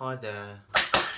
Hi there.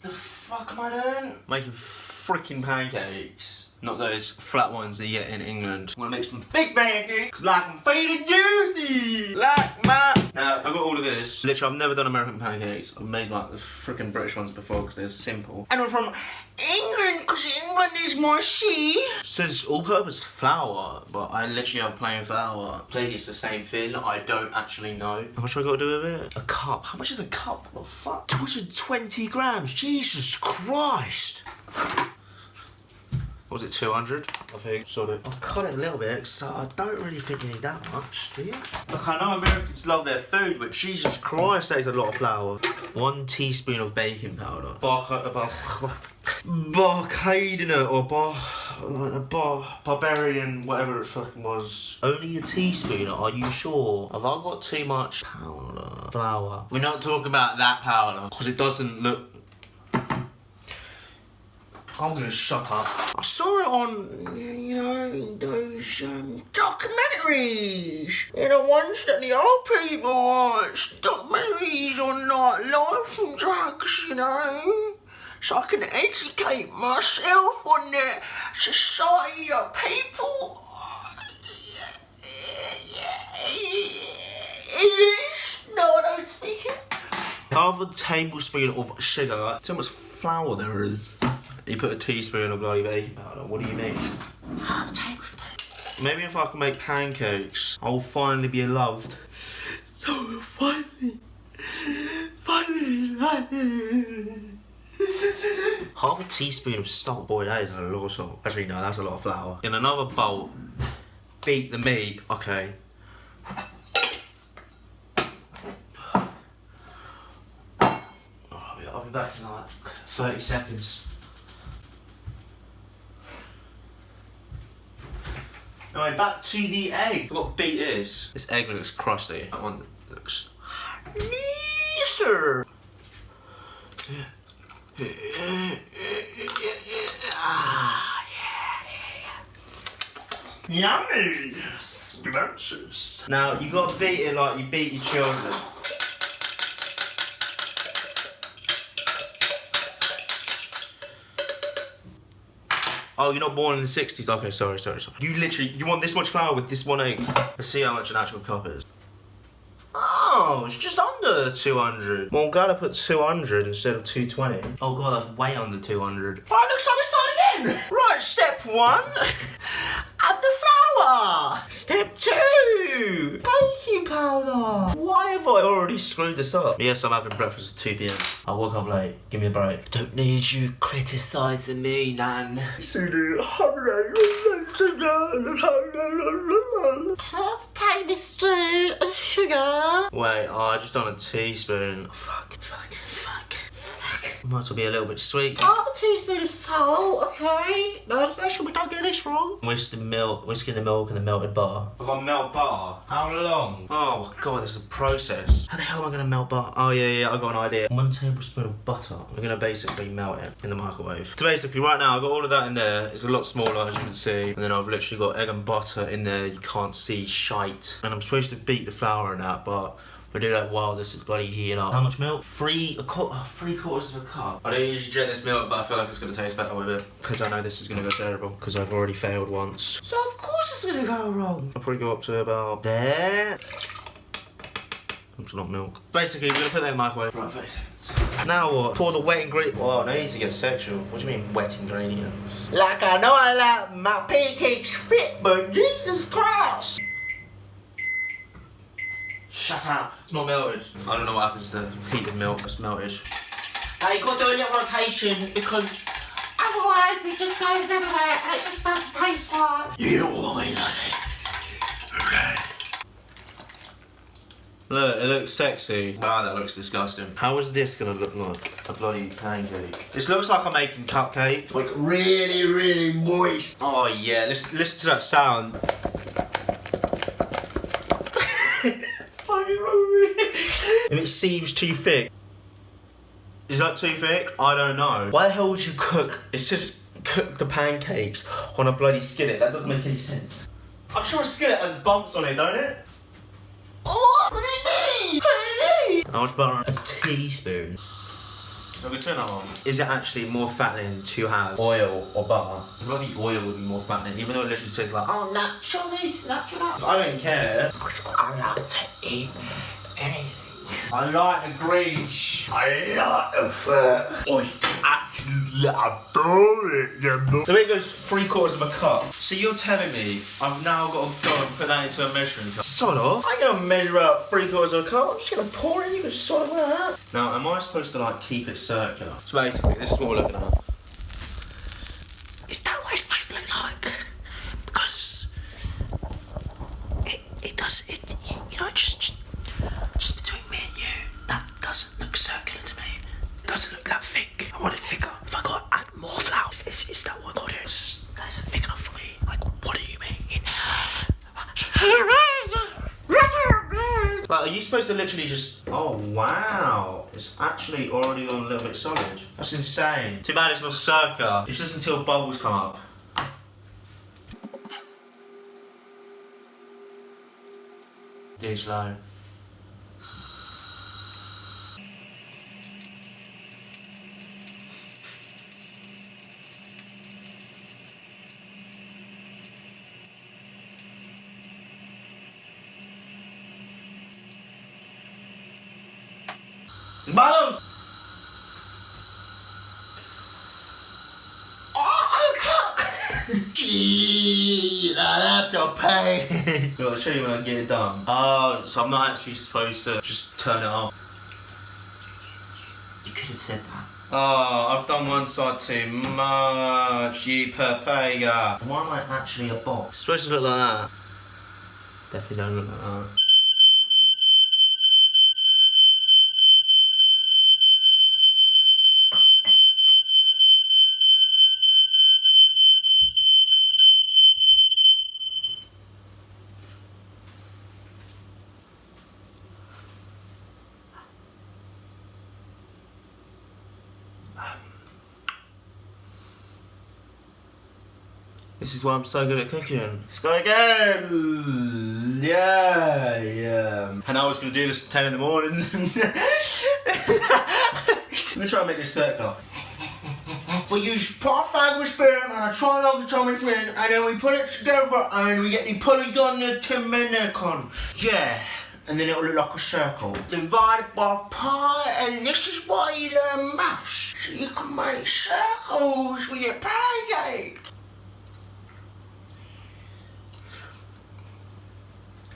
The fuck am I doing? Making freaking pancakes. Not those flat ones that you get in England. I'm gonna make some big pancakes like I'm feeding juicy. Like my... Now, I've got all of this. Literally, I've never done American pancakes. I've made like the freaking British ones before because they're simple. And I'm from England because England is my sea. It says all-purpose flour, but I literally have plain flour. Clearly it's the same thing. I don't actually know. How much have I got to do with it? A cup. How much is a cup? What the fuck? 220 grams. Jesus Christ. Was it 200? I think. Sorry. I've cut it a little bit, so I don't really think you need that much, do you? Look, I know Americans love their food, but Jesus Christ, that is a lot of flour. 1 teaspoon of baking powder. Barcadina or barbarian, whatever it fucking was. Only a teaspoon, are you sure? Have I got too much powder? Flour. We're not talking about that powder, because it doesn't look... I'm gonna shut up. I saw it on, you know, those documentaries. You know, ones that the old people watch. Documentaries on like life and drugs, you know. So I can educate myself on the society of people. No, I don't speak it. Half a tablespoon of sugar. See how much flour there is. You put a teaspoon of bloody baking powder. What do you mean? Half a tablespoon. Maybe if I can make pancakes, I'll finally be loved. So finally like this. Half a teaspoon of salt. Boy, that is a lot of salt. Actually, no, that's a lot of flour. In another bowl, beat the meat. Okay. I'll be back in like 30 seconds. Alright, back to the egg. I've got to beat this. This egg looks crusty. That one looks nicer. Yummy. Scrumptious. Now, you got to beat it like you beat your children. Oh, you're not born in the 60s? Okay, sorry. You want this much flour with this one egg? Let's see how much an actual cup is. Oh, it's just under 200. Well, I'm glad I put 200 instead of 220. Oh god, that's way under 200. Right, looks like we start again. Right, step 1. Add the flour. Step 2. Baking powder. Why have I already screwed this up? Yes, I'm having breakfast at 2 PM. I woke up late. Give me a break. Don't need you criticising me, Nan. Half tablespoon of sugar. Wait, I just done a teaspoon. Fuck. Might as well be a little bit sweet. Half a teaspoon of salt, okay? No, just make sure we don't get this wrong. Whisking the milk and the melted butter. I've got melt butter. How long? Oh god, this is a process. How the hell am I gonna melt butter? Oh yeah, I got an idea. 1 tablespoon of butter. We're gonna basically melt it in the microwave. So basically, right now, I've got all of that in there. It's a lot smaller, as you can see. And then I've literally got egg and butter in there. You can't see shite. And I'm supposed to beat the flour in that, but we do that while this is bloody heating up. How much milk? 3/4 of a cup. I don't usually drink this milk, but I feel like it's gonna taste better with it. Because I know this is gonna go terrible. Because I've already failed once. So of course it's gonna go wrong. I'll probably go up to about there. That's not milk. Basically, we're gonna put that in the microwave for about 30 seconds. Now what? Pour the wet ingredients. Whoa, now you need to get sexual. What do you mean wet ingredients? Like I know I like my pancakes fit, but Jesus Christ! Shut up. It's not melted. I don't know what happens to heated milk. It's melted. Now you've got to do a little rotation because otherwise it just goes everywhere and it just doesn't taste like... You don't want me like it. Look, it looks sexy. Wow, that looks disgusting. How is this gonna look like a bloody pancake? This looks like I'm making cupcakes. Like really, really moist. Oh yeah, listen to that sound. If it seems too thick. Is that too thick? I don't know. Why the hell would you cook? It's just cook the pancakes on a bloody skillet. That doesn't make any sense. I'm sure a skillet has bumps on it, don't it? Oh, what do you mean? How much butter? A teaspoon. So we turn it on. Is it actually more fattening to have oil or butter? I feel like the oil would be more fattening, even though it literally says like, oh, natural this, natural that. I don't care. I like to eat anything. I like the grease. I like the fat. I adore it, you know. The way it goes 3/4 of a cup. So you're telling me I've now got to go and put that into a measuring cup? Sod off. I ain't gonna measure out 3/4 of a cup. I'm just gonna pour it in. You can sod it out. Now, am I supposed to like keep it circular? So basically, this is what we're looking at. Is that what it's supposed to look like? Because it does. You know, just between me and you, that doesn't look circular to me. It doesn't look that thick. I want it thicker. If I got to add more flour, is that what I got to do? That isn't thick enough for me. Like, what do you mean? Like, are you supposed to literally just... Oh, wow. It's actually already gone a little bit solid. That's insane. Too bad it's not circular. It's just until bubbles come up. Do slow. Bubbles! Oh, gee, that's a pain. So I'll show you when I get it done. Oh, so I'm not actually supposed to just turn it off. You could have said that. Oh, I've done one side too much, you papaya. Why am I actually a box? It's supposed to look like that. Definitely don't look like that. This is why I'm so good at cooking. Let's go again! Yeah. And I was going to do this at 10 in the morning. Let me try and make this circular. We use pot fragment sperm and a trilogotomic ring, and then we put it together and we get the polygon terminicon. Yeah. And then it'll look like a circle. Divided by pi, and this is why you learn maths. So you can make circles with your pancake.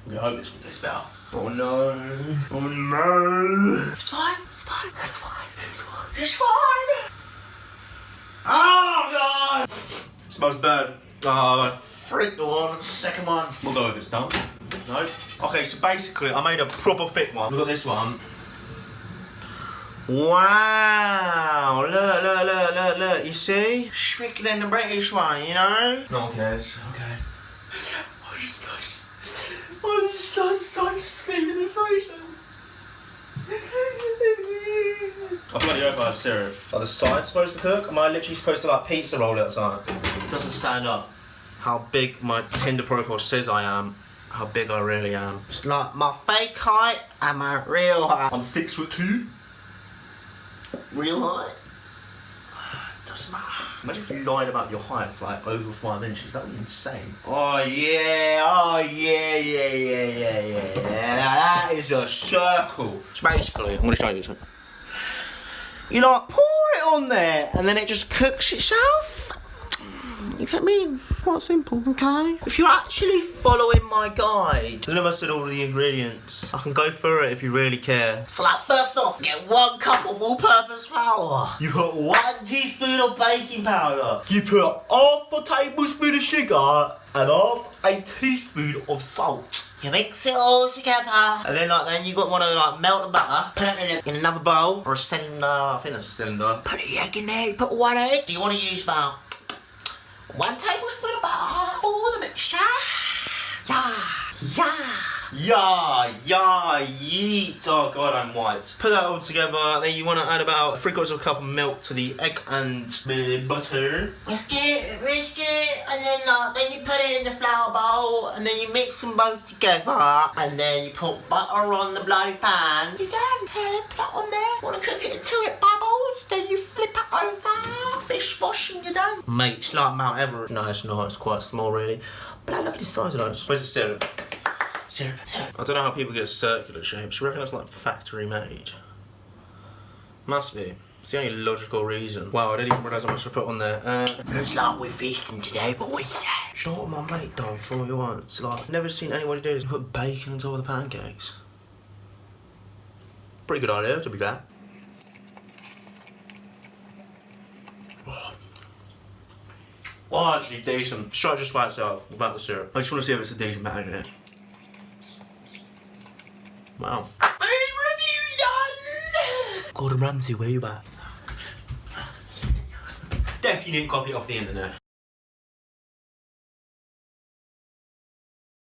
I hope this will taste better. Oh no. Oh no. It's fine. It's fine. It's fine. It's fine. It's fine. Oh god. It smells burnt. Oh, I freaked the one. Second one. We'll go if it's done. No. Okay, so basically I made a proper thick one. We've got this one. Wow. Look. You see? It's thicker than the British one, you know? No one cares. Okay. I just started screaming in the freezer. I bloody hope I have syrup. Are the sides supposed to cook? Am I literally supposed to like pizza roll outside? It doesn't stand up how big my Tinder profile says I am, how big I really am. It's like my fake height and my real height. I'm 6'2". Real height? Doesn't matter. Imagine if you lied about your height for like over 5 inches. That would be insane. Oh yeah. Now that is a circle. So basically, I'm gonna show you something. You like pour it on there and then it just cooks itself. You get me? Quite simple, okay? If you're actually following my guide, I don't know if I said all of the ingredients. I can go through it if you really care. So like, first off, get 1 cup of all-purpose flour. You put 1 teaspoon of baking powder. You put half a tablespoon of sugar and half a teaspoon of salt. You mix it all together. And then you got one of like melt the butter, put it in another bowl or a cylinder. I think that's a cylinder. Put the egg in there, put 1 egg. Do you want to use about 1 tablespoon of butter for the mixture. Yeet. Oh god, I'm white. Put that all together. Then you want to add about 3/4 of a cup of milk to the egg and the butter. Whisk it, and then you put it in the flour bowl, and then you mix them both together, and then you put butter on the bloody pan. You done? Put that on there. Want to cook it until it bubbles? Then Mate, it's like Mount Everest. No, it's not. It's quite small, really. But look at the size of those. Where's the syrup? Syrup. I don't know how people get circular shapes. You reckon that's like factory made? Must be. It's the only logical reason. Wow, I didn't even realise how much I put on there. Looks like we're feasting today, boys. Do you know what my mate done for me once? Like, I've never seen anybody do this. Put bacon on top of the pancakes. Pretty good idea, to be fair. Oh. Well, actually decent. Try it just by itself, without the syrup. I just want to see if it's a decent pancake. Wow. Gordon Ramsay, where you at? Definitely didn't copy it off the internet.